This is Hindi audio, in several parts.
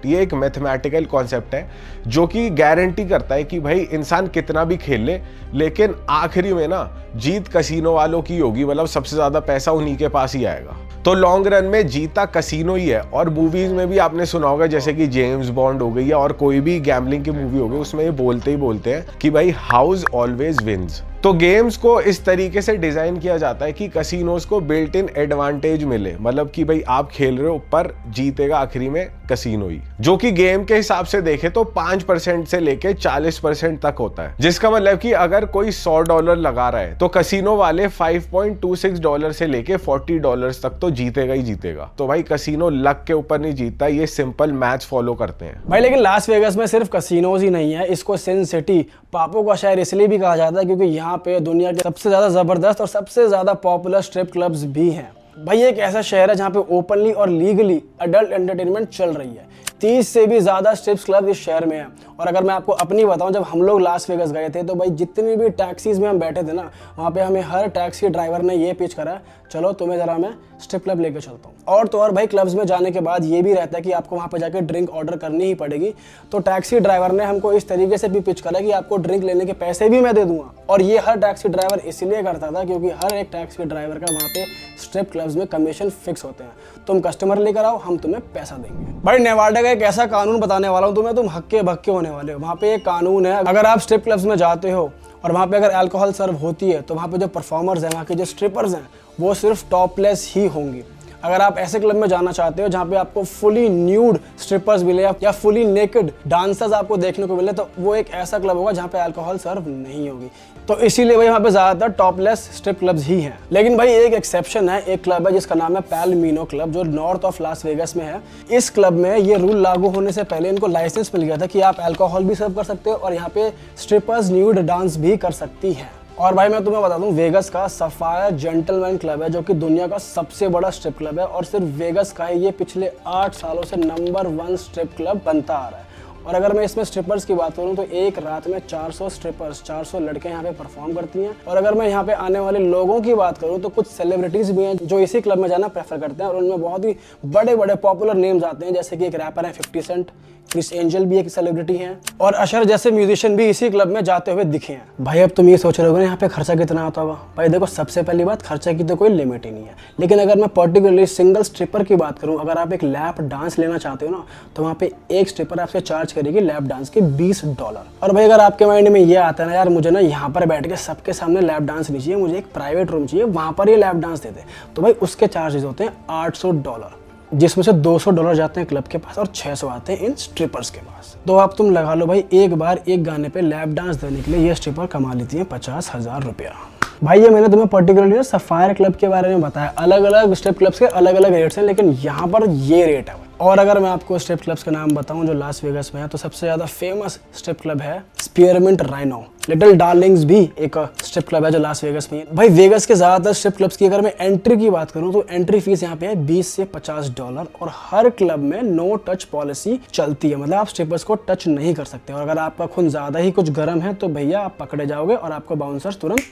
कॉन्सेप्ट, ये एक मैथमेटिकल कॉन्सेप्ट है जो कि गारंटी करता है कि भाई इंसान कितना भी खेल ले, लेकिन आखिरी में ना जीत कसीनो वालों की होगी, मतलब सबसे ज्यादा पैसा उन्हीं के पास ही आएगा। तो लॉन्ग रन में जीता कसीनो ही है। और मूवीज में भी आपने सुना होगा, जैसे कि जेम्स बॉन्ड हो गई या और कोई भी गैम्बलिंग की मूवी हो गई, उसमें ये बोलते हैं कि भाई हाउस ऑलवेज विंस। तो गेम्स को इस तरीके से डिजाइन किया जाता है कि कसिनोज को बिल्ट इन एडवांटेज मिले, मतलब कि भाई आप खेल रहे हो पर जीतेगा आखिरी में कसिनो ही, जो कि गेम के हिसाब से देखे तो 5% से लेके 40% तक होता है। जिसका मतलब कि अगर कोई $100 लगा रहा है तो कसिनो वाले $5.26 से लेके $40 तक तो जीतेगा ही जीतेगा। तो भाई कसिनो लक के ऊपर नहीं जीतता, ये सिंपल मैथ्स फॉलो करते हैं भाई। लेकिन लास वेगास में सिर्फ कसिनोज ही नहीं है, इसको सिन सिटी पापों का शहर इसलिए भी कहा जाता है क्योंकि यहाँ पे दुनिया के सबसे ज्यादा जबरदस्त और सबसे ज्यादा पॉपुलर स्ट्रिप क्लब्स भी हैं। भाई एक ऐसा शहर है जहाँ पे ओपनली और लीगली अडल्ट एंटरटेनमेंट चल रही है। 30 से भी ज्यादा स्ट्रिप्स क्लब इस शहर में है। और अगर मैं आपको अपनी बताऊं, जब हम लोग लास वेगास गए थे तो भाई जितनी भी टैक्सीज में हम बैठे थे ना, वहाँ पे हमें हर टैक्सी ड्राइवर ने ये पिच करा, चलो तुम्हें जरा मैं स्ट्रिप क्लब लेके चलता हूँ। और तो और भाई क्लब्स में जाने के बाद ये भी रहता है कि आपको वहाँ पे जाके ड्रिंक ऑर्डर करनी ही पड़ेगी। तो टैक्सी ड्राइवर ने हमको इस तरीके से भी पिच करा कि आपको ड्रिंक लेने के पैसे भी मैं दे दूंगा। और ये हर टैक्सी ड्राइवर इसलिए करता था क्योंकि हर एक टैक्सी ड्राइवर का वहाँ पे स्ट्रिप क्लब्स में कमीशन फिक्स होते हैं। तुम कस्टमर लेकर आओ, हम तुम्हें पैसा देंगे। भाई नेवाडा का एक ऐसा कानून बताने वाला हूँ तुम्हें, तुम हक्के भक्के होने वाले हो। वहाँ पे एक कानून है, अगर आप स्ट्रिप क्लब्स में जाते हो और वहाँ पे अगर अल्कोहल सर्व होती है तो वहाँ पे जो परफॉर्मर्स हैं, वहाँ के जो स्ट्रिपर्स हैं, वो सिर्फ टॉपलेस ही होंगी। अगर आप ऐसे क्लब में जाना चाहते हो जहाँ पे आपको फुली न्यूड स्ट्रिपर्स मिले या फुली नेकेड डांसर्स आपको देखने को मिले, तो वो एक ऐसा क्लब होगा जहाँ पे अल्कोहल सर्व नहीं होगी। तो इसीलिए भाई वहाँ पे ज्यादातर टॉपलेस स्ट्रिप क्लब्स ही हैं। लेकिन भाई एक एक्सेप्शन है, एक क्लब है जिसका नाम है पैलमिनो क्लब, जो नॉर्थ ऑफ लास वेगास में है। इस क्लब में ये रूल लागू होने से पहले इनको लाइसेंस मिल गया था कि आप अल्कोहल भी सर्व कर सकते हो और यहाँ पे स्ट्रिपर्स न्यूड डांस भी कर सकती है। और भाई मैं तुम्हें बता दूं, वेगस का सफायर जेंटलमैन क्लब है जो कि दुनिया का सबसे बड़ा स्ट्रिप क्लब है। और सिर्फ वेगस का ही ये पिछले 8 सालों से नंबर 1 स्ट्रिप क्लब बनता आ रहा है। और अगर मैं इसमें स्ट्रिपर्स की बात करूं तो एक रात में 400 स्ट्रिपर्स, 400 लड़के यहाँ पे परफॉर्म करती हैं। और अगर मैं यहाँ पे आने वाले लोगों की बात करूं तो कुछ सेलिब्रिटीज भी हैं जो इसी क्लब में जाना प्रेफर करते हैं। और उनमें बहुत ही बड़े बड़े पॉपुलर नेम्स आते हैं, जैसे कि एक रैपर है 50 सेंट, क्रिस एंजल भी एक सेलिब्रिटी हैं, और अशर जैसे म्यूजिशियन भी इसी क्लब में जाते हुए दिखे हैं। भाई अब तुम ये सोच रहे हो यहाँ पे खर्चा कितना आता होगा। भाई देखो, सबसे पहली बात, खर्चा की तो कोई लिमिट ही नहीं है। लेकिन अगर मैं पर्टिकुलरली सिंगल स्ट्रिपर की बात करूँ, अगर आप एक लैप डांस लेना चाहते हो ना, तो वहाँ पे एक स्ट्रिपर आपसे चार्ज करेगी लैप डांस के $20। और भाई अगर आपके माइंड में ये आता है ना, यार मुझे ना यहाँ पर बैठ के सबके सामने लैप डांस नहीं चाहिए, मुझे एक प्राइवेट रूम चाहिए, वहाँ पर ये लैप डांस देते, तो भाई उसके चार्जेस होते हैं $800, जिसमें से $200 जाते हैं क्लब के पास और 600 आते हैं इन स्ट्रिपर्स के पास। तो आप तुम लगा लो भाई, एक बार एक गाने पे लैप डांस देने के लिए ये स्ट्रिपर कमा लेती हैं $50,000 रुपया। भाई ये मैंने तुम्हें पर्टिकुलरली सफायर क्लब के बारे में बताया। अलग अलग स्ट्रिप क्लब्स के अलग अलग रेट्स हैं, लेकिन यहाँ पर ये रेट है। और अगर मैं आपको स्ट्रिप क्लब्स के नाम बताऊं जो लास वेगास में है, तो सबसे ज्यादा फेमस स्ट्रिप क्लब है स्पीयरमिंट राइनो। लिटिल डार्लिंग्स भी एक स्ट्रिप क्लब है जो लास वेगास में है। भाई वेगास के ज्यादातर स्ट्रिप क्लब्स की अगर मैं एंट्री की बात करूं तो एंट्री फीस यहाँ पे है $20 से $50। और हर क्लब में नो टच पॉलिसी चलती है, मतलब आप स्ट्रिपर्स को टच नहीं कर सकते। और अगर आपका खून ज्यादा ही कुछ गर्म है तो भैया आप पकड़े जाओगे और आपको बाउंसर्स तुरंत।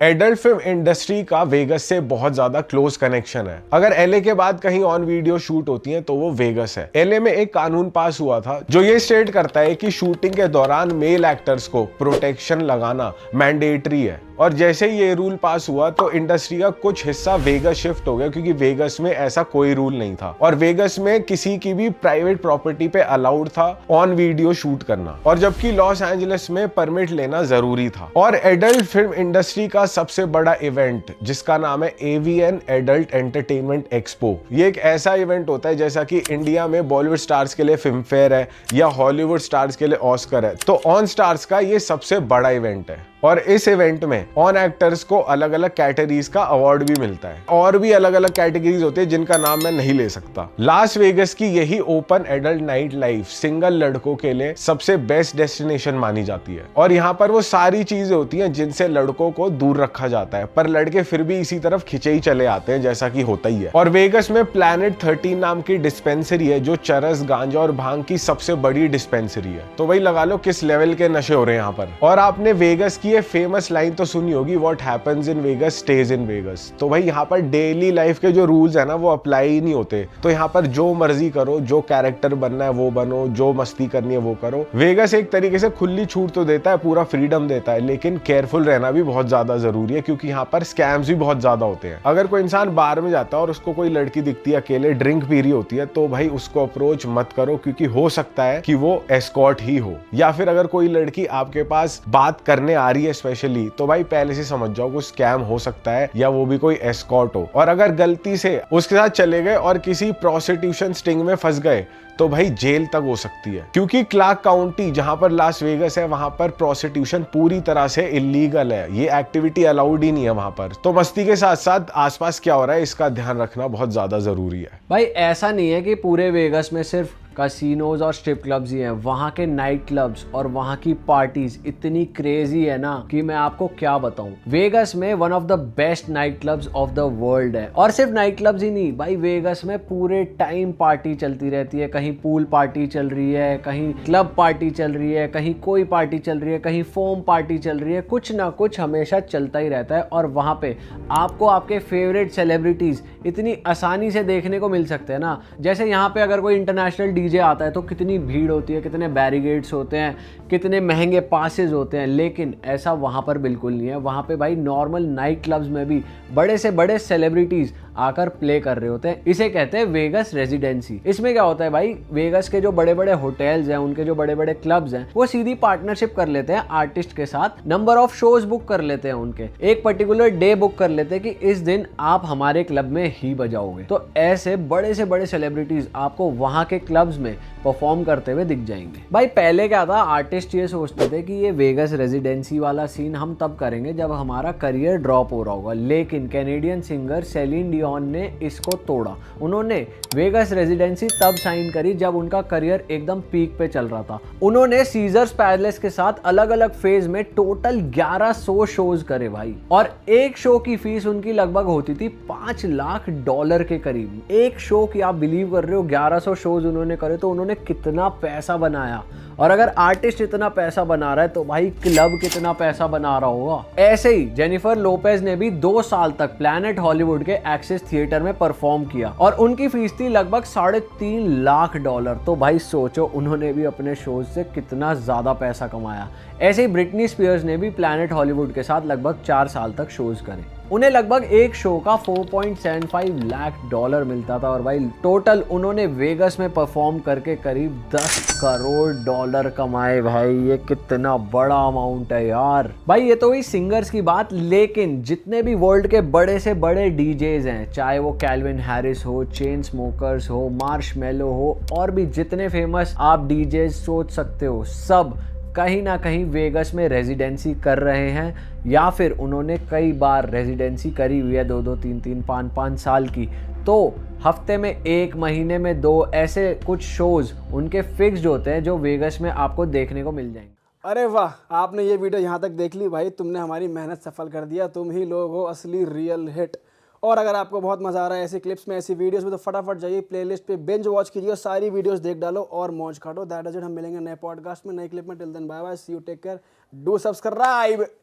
एडल्ट फिल्म इंडस्ट्री का वेगस से बहुत ज्यादा क्लोज कनेक्शन है। अगर एलए के बाद कहीं ऑन वीडियो शूट होती है तो वो वेगस है। एलए में एक कानून पास हुआ था जो ये स्टेट करता है कि शूटिंग के दौरान मेल एक्टर्स को प्रोटेक्शन लगाना मैंडेटरी है। और जैसे ही ये रूल पास हुआ तो इंडस्ट्री का कुछ हिस्सा वेगस शिफ्ट हो गया, क्योंकि वेगस में ऐसा कोई रूल नहीं था और वेगस में किसी की भी प्राइवेट प्रॉपर्टी पे अलाउड था ऑन वीडियो शूट करना, और जबकि लॉस एंजलिस में परमिट लेना जरूरी था। और एडल्ट फिल्म इंडस्ट्री का सबसे बड़ा इवेंट जिसका नाम है AVN एडल्ट एंटरटेनमेंट एक्सपो, ये एक ऐसा इवेंट होता है जैसा कि इंडिया में बॉलीवुड स्टार्स के लिए फिल्म फेयर है या हॉलीवुड स्टार्स के लिए ऑस्कर है, तो ऑन स्टार्स का ये सबसे बड़ा इवेंट है। और इस इवेंट में ऑन एक्टर्स को अलग अलग कैटेगरीज का अवार्ड भी मिलता है, और भी अलग अलग कैटेगरीज होती है जिनका नाम मैं नहीं ले सकता। लास वेगस की यही open adult night life single लड़कों के लिए सबसे बेस्ट डेस्टिनेशन मानी जाती है। और यहाँ पर वो सारी चीजें होती हैं जिनसे लड़कों को दूर रखा जाता है, पर लड़के फिर भी इसी तरफ खिंचे ही चले आते हैं, जैसा कि होता ही है। और वेगस में प्लैनेट 13 नाम की डिस्पेंसरी है जो चरस, गांजा और भांग की सबसे बड़ी डिस्पेंसरी है। तो वही लगा लो किस लेवल के नशे हो रहे हैं यहाँ पर। और आपने वेगस उसकी ये फेमस लाइन तो सुनी होगी, what happens in Vegas stage in Vegas. तो भाई यहाँ पर डेली लाइफ के जो रूल्स है ना वो अप्लाई ही नहीं होते। तो यहाँ पर जो मर्जी करो, जो कैरेक्टर बनना है वो बनो, जो मस्ती करनी है वो करो। वेगस एक तरीके से खुली छूट तो देता है, पूरा फ्रीडम देता है, लेकिन केयरफुल रहना भी बहुत ज्यादा जरूरी है क्योंकि यहाँ पर स्कैम्स भी बहुत ज्यादा होते हैं। अगर कोई इंसान बार में जाता है और उसको कोई लड़की दिखती है अकेले ड्रिंक पी रही होती है, तो भाई उसको अप्रोच मत करो क्योंकि हो सकता है कि वो एस्कॉर्ट ही हो। या फिर अगर कोई लड़की आपके पास बात करने आ रही है स्पेशली, तो भाई पहले से समझ जाओ कि स्कैम हो सकता है या वो भी कोई एस्कॉर्ट हो। और अगर गलती से उसके साथ चले गए और किसी प्रोस्टिट्यूशन स्टिंग में फंस गए तो भाई जेल तक हो सकती है, क्योंकि क्लार्क काउंटी जहां पर लास वेगस है वहां पर प्रोस्टिट्यूशन पूरी तरह से इलीगल है। ये एक्टिविटी अलाउड ही नहीं है वहां पर। तो मस्ती के साथ साथ आसपास क्या हो रहा है इसका ध्यान रखना बहुत ज्यादा जरूरी है। भाई ऐसा नहीं है कि पूरे वेगस में सिर्फ कैसीनोज और स्ट्रिप क्लब्स ही हैं। वहाँ के नाइट क्लब्स और वहाँ की पार्टीज इतनी क्रेजी है ना कि मैं आपको क्या बताऊं। वेगस में one of the best night clubs of the world है। और सिर्फ नाइट क्लब्स ही नहीं भाई, वेगस में पूरे टाइम पार्टी चलती रहती है। कहीं पूल पार्टी चल रही है, कहीं क्लब पार्टी चल रही है, कहीं कोई पार्टी चल रही है, कहीं फोम पार्टी चल रही है। कुछ ना कुछ हमेशा चलता ही रहता है। और वहाँ पे आपको आपके फेवरेट सेलिब्रिटीज इतनी आसानी से देखने को मिल सकते हैं ना। जैसे यहाँ पे अगर कोई इंटरनेशनल डीजे आता है तो कितनी भीड़ होती है, कितने बैरिकेड्स होते हैं, कितने महंगे पासेस होते हैं। लेकिन ऐसा वहाँ पर बिल्कुल नहीं है। वहाँ पे भाई नॉर्मल नाइट क्लब्स में भी बड़े से बड़े सेलिब्रिटीज आकर प्ले कर रहे होते हैं। इसे कहते हैं वेगस रेजिडेंसी। इसमें क्या होता है भाई, वेगस के जो बड़े बड़े होटल्स हैं, उनके जो बड़े बड़े क्लब्स हैं, वो सीधी पार्टनरशिप कर लेते हैं आर्टिस्ट के साथ। नंबर ऑफ शोज बुक कर लेते हैं, उनके एक पर्टिकुलर डे बुक कर लेते हैं कि इस दिन आप हमारे क्लब में ही बजाओगे। तो ऐसे बड़े से बड़े सेलिब्रिटीज आपको वहां के क्लब्स में परफॉर्म करते हुए दिख जाएंगे। भाई पहले क्या था, आर्टिस्ट ये सोचते थे कि ये वेगस रेजिडेंसी वाला सीन हम तब करेंगे जब हमारा करियर ड्रॉप हो रहा होगा। लेकिन कैनेडियन सिंगर सेलिन डियोन ने इसको तोड़ा। उन्होंने वेगस रेजिडेंसी तब साइन करी जब उनका करियर एकदम पीक पे चल रहा था। उन्होंने सीजर्स पैलेस के साथ अलग अलग फेज में टोटल 1100 शोज करे भाई। और एक शो की फीस उनकी लगभग होती थी $5 लाख के करीब। एक शो की आप बिलीव कर रहे हो, 1100 शोज उन्होंने करे तो उन्होंने कितना पैसा बनाया। और अगर आर्टिस्ट इतना पैसा बना रहा है तो भाई क्लब कितना पैसा बना रहा होगा। ऐसे ही जेनिफर लोपेज ने भी 2 साल तक प्लैनेट हॉलीवुड के एक्सेस थिएटर में परफॉर्म किया और उनकी फीस थी लगभग $3.5 लाख। तो भाई सोचो उन्होंने भी अपने शोज से कितना ज्यादा पैसा कमाया। ऐसे ही ब्रिटनी स्पीयर्स ने भी प्लैनेट हॉलीवुड के साथ लगभग 4 साल तक शोज करे। उन्हें लगभग एक शो का $4.75 लाख मिलता था। और भाई टोटल उन्होंने वेगस में परफॉर्म करके करीब $10 करोड़ कमाए। भाई ये कितना बड़ा अमाउंट है यार। भाई ये तो हुई सिंगर्स की बात, लेकिन जितने भी वर्ल्ड के बड़े से बड़े डीजेज हैं, चाहे वो कैल्विन हैरिस हो, चेन स्मोकर्स हो, मार्शमेलो हो, और भी जितने फेमस आप डीजेज सोच सकते हो, सब कहीं ना कहीं वेगस में रेजिडेंसी कर रहे हैं या फिर उन्होंने कई बार रेजिडेंसी करी हुई है, 2-2, 3-3, 5-5 साल की। तो हफ्ते में 1, महीने में 2 ऐसे कुछ शोज उनके फिक्स्ड होते हैं जो वेगस में आपको देखने को मिल जाएंगे। अरे वाह, आपने ये वीडियो यहाँ तक देख ली भाई, तुमने हमारी मेहनत सफल कर दिया। तुम ही लोग हो असली रियल हिट। और अगर आपको बहुत मजा आ रहा है ऐसी क्लिप्स में, ऐसी वीडियोस में, तो फटाफट जाइए प्लेलिस्ट पे बिंज वॉच कीजिए, सारी वीडियोस देख डालो और मौज काटो। That is it. हम मिलेंगे नए पॉडकास्ट में, नए क्लिप में। Till then bye bye, see you, take care, do subscribe.